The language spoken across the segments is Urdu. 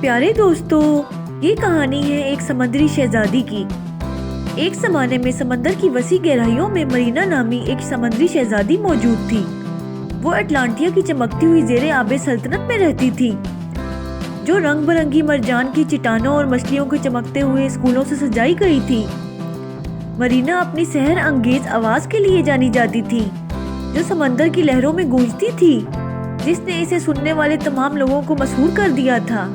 پیارے دوستو، یہ کہانی ہے ایک سمندری شہزادی کی۔ ایک زمانے میں سمندر کی وسیع گہرائیوں میں مرینا نامی ایک سمندری شہزادی موجود تھی۔ وہ اٹلانٹیا کی چمکتی ہوئی زیر آب سلطنت میں رہتی تھی، جو رنگ برنگی مرجان کی چٹانوں اور مچھلیوں کے چمکتے ہوئے اسکولوں سے سجائی گئی تھی۔ مرینا اپنی سحر انگیز آواز کے لیے جانی جاتی تھی، جو سمندر کی لہروں میں گونجتی تھی، جس نے اسے سننے والے تمام لوگوں کو مسحور کر دیا تھا۔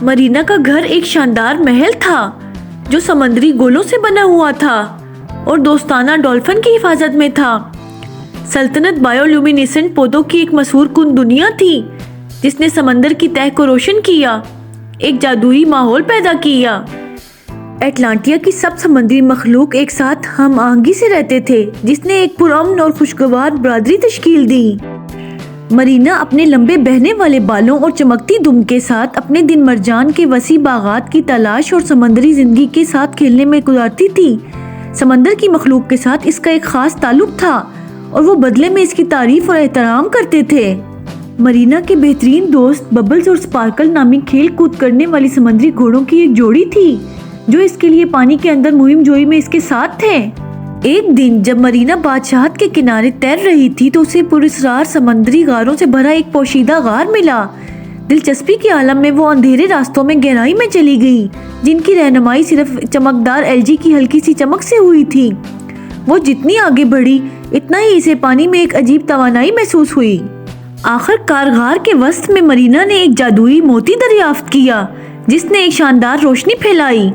مرینا کا گھر ایک شاندار محل تھا، جو سمندری گولوں سے بنا ہوا تھا اور دوستانہ ڈولفن کی حفاظت میں تھا۔ سلطنت بایولومینیسنٹ پودوں کی ایک مسحور کن دنیا تھی، جس نے سمندر کی تہہ کو روشن کیا، ایک جادوئی ماحول پیدا کیا۔ اٹلانٹیا کی سب سمندری مخلوق ایک ساتھ ہم آہنگی سے رہتے تھے، جس نے ایک پرامن اور خوشگوار برادری تشکیل دی۔ مرینا اپنے لمبے بہنے والے بالوں اور چمکتی دم کے ساتھ اپنے دن مرجان کے وسیع باغات کی تلاش اور سمندری زندگی کے ساتھ کھیلنے میں گزارتی تھی۔ سمندر کی مخلوق کے ساتھ اس کا ایک خاص تعلق تھا اور وہ بدلے میں اس کی تعریف اور احترام کرتے تھے۔ مرینا کے بہترین دوست ببلز اور سپارکل نامی کھیل کود کرنے والی سمندری گھوڑوں کی ایک جوڑی تھی، جو اس کے لیے پانی کے اندر مہم جوئی میں اس کے ساتھ تھے۔ ایک دن جب مرینا بادشاہت کے کنارے تیر رہی تھی تو اسے پراسرار سمندری غاروں سے بھرا ایک پوشیدہ غار ملا۔ دلچسپی کے عالم میں وہ اندھیرے راستوں میں گہرائی میں چلی گئی، جن کی رہنمائی صرف چمکدار الجی کی ہلکی سی چمک سے ہوئی تھی۔ وہ جتنی آگے بڑھی، اتنا ہی اسے پانی میں ایک عجیب توانائی محسوس ہوئی۔ آخر کار غار کے وسط میں مرینا نے ایک جادوئی موتی دریافت کیا، جس نے ایک شاندار روشنی پھیلائی۔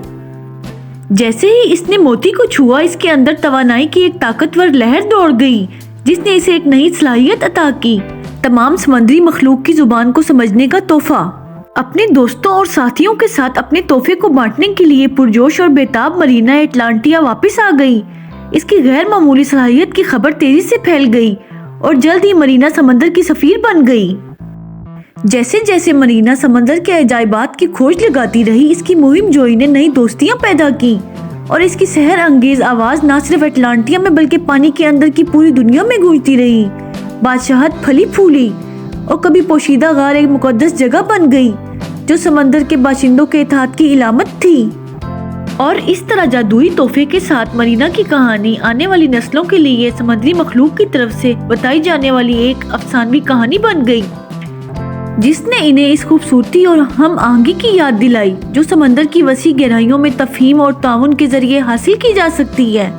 جیسے ہی اس نے موتی کو چھوا، اس کے اندر توانائی کی ایک طاقتور لہر دوڑ گئی، جس نے اسے ایک نئی صلاحیت عطا کی، تمام سمندری مخلوق کی زبان کو سمجھنے کا تحفہ۔ اپنے دوستوں اور ساتھیوں کے ساتھ اپنے تحفے کو بانٹنے کے لیے پرجوش اور بیتاب مرینا اٹلانٹیا واپس آ گئی۔ اس کی غیر معمولی صلاحیت کی خبر تیزی سے پھیل گئی اور جلد ہی مرینا سمندر کی سفیر بن گئی۔ جیسے جیسے مرینا سمندر کے عجائبات کی کھوج لگاتی رہی، اس کی مہم جوئی نے نئی دوستیاں پیدا کی اور اس کی سحر انگیز آواز نہ صرف اٹلانٹیا میں بلکہ پانی کے اندر کی پوری دنیا میں گونجتی رہی۔ بادشاہت پھلی پھولی اور کبھی پوشیدہ غار ایک مقدس جگہ بن گئی، جو سمندر کے باشندوں کے اتحاد کی علامت تھی۔ اور اس طرح جادوئی تحفے کے ساتھ مرینا کی کہانی آنے والی نسلوں کے لیے سمندری مخلوق کی طرف سے بتائی جانے والی ایک افسانوی کہانی بن گئی، جس نے انہیں اس خوبصورتی اور ہم آہنگی کی یاد دلائی، جو سمندر کی وسیع گہرائیوں میں تفہیم اور تعاون کے ذریعے حاصل کی جا سکتی ہے۔